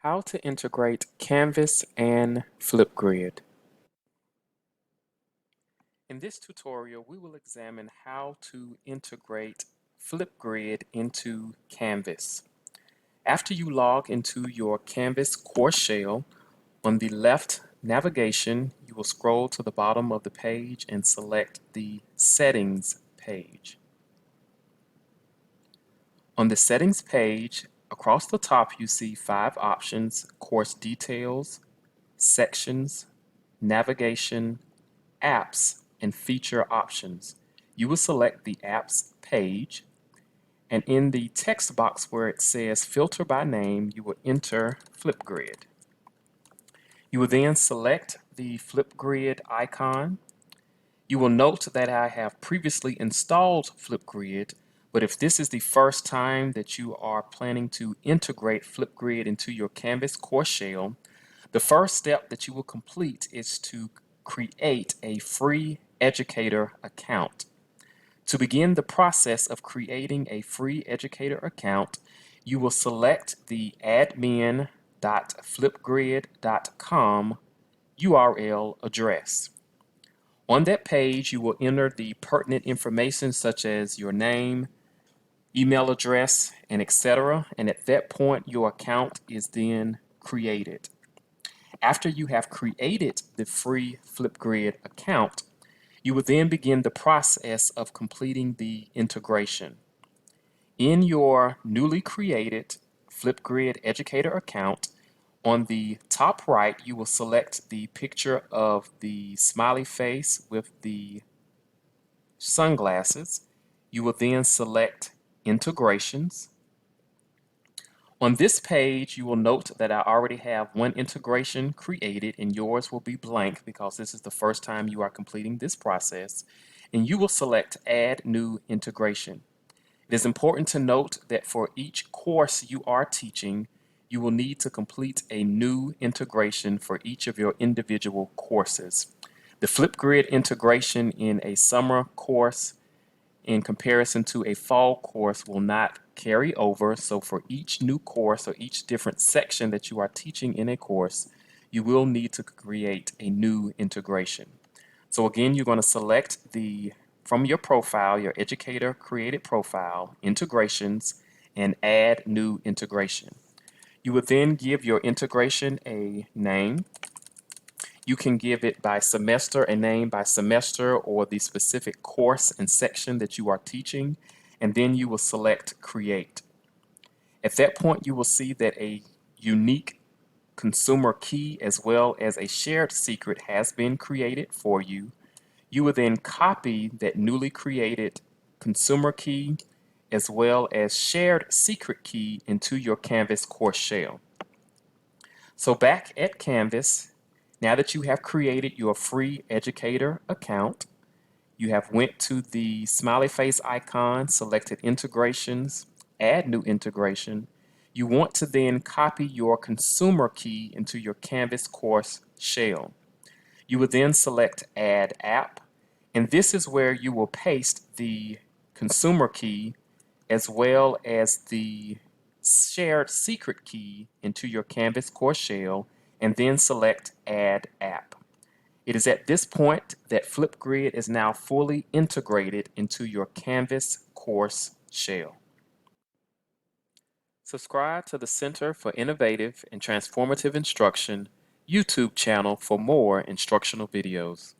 How to integrate Canvas and Flipgrid. In this tutorial, we will examine how to integrate Flipgrid into Canvas. After you log into your Canvas course shell, on the left navigation, you will scroll to the bottom of the page and select the Settings page. On the Settings page, across the top you see 5 options: Course Details, Sections, Navigation, Apps, and Feature Options. You will select the Apps page, and in the text box where it says Filter by Name, you will enter Flipgrid. You will then select the Flipgrid icon. You will note that I have previously installed Flipgrid, but if this is the first time that you are planning to integrate Flipgrid into your Canvas course shell, the first step that you will complete is to create a free Educator account. To begin the process of creating a free Educator account, you will select the admin.flipgrid.com URL address. On that page, you will enter the pertinent information such as your name, email address, and etc. And at that point, your account is then created. After you have created the free Flipgrid account, you will then begin the process of completing the integration. In your newly created Flipgrid Educator account, on the top right, you will select the picture of the smiley face with the sunglasses. You will then select Integrations. On this page, you will note that I already have one integration created, and yours will be blank because this is the first time you are completing this process. And you will select Add New Integration. It is important to note that for each course you are teaching, you will need to complete a new integration for each of your individual courses. The Flipgrid integration in a summer course in comparison to a fall course will not carry over, so for each new course or each different section that you are teaching in a course, you will need to create a new integration. So again, you're going to select from your profile, your Educator created profile, Integrations, and Add New Integration. You would then give your integration a name. You can give it by semester, a name by semester, or the specific course and section that you are teaching, and then you will select Create. At that point, you will see that a unique consumer key as well as a shared secret has been created for you. You will then copy that newly created consumer key as well as shared secret key into your Canvas course shell. So back at Canvas, now that you have created your free Educator account, you have went to the smiley face icon, selected Integrations, Add New Integration. You want to then copy your consumer key into your Canvas course shell. You will then select Add App, and this is where you will paste the consumer key as well as the shared secret key into your Canvas course shell, and then select Add App. It is at this point that Flipgrid is now fully integrated into your Canvas course shell. Subscribe to the Center for Innovative and Transformative Instruction YouTube channel for more instructional videos.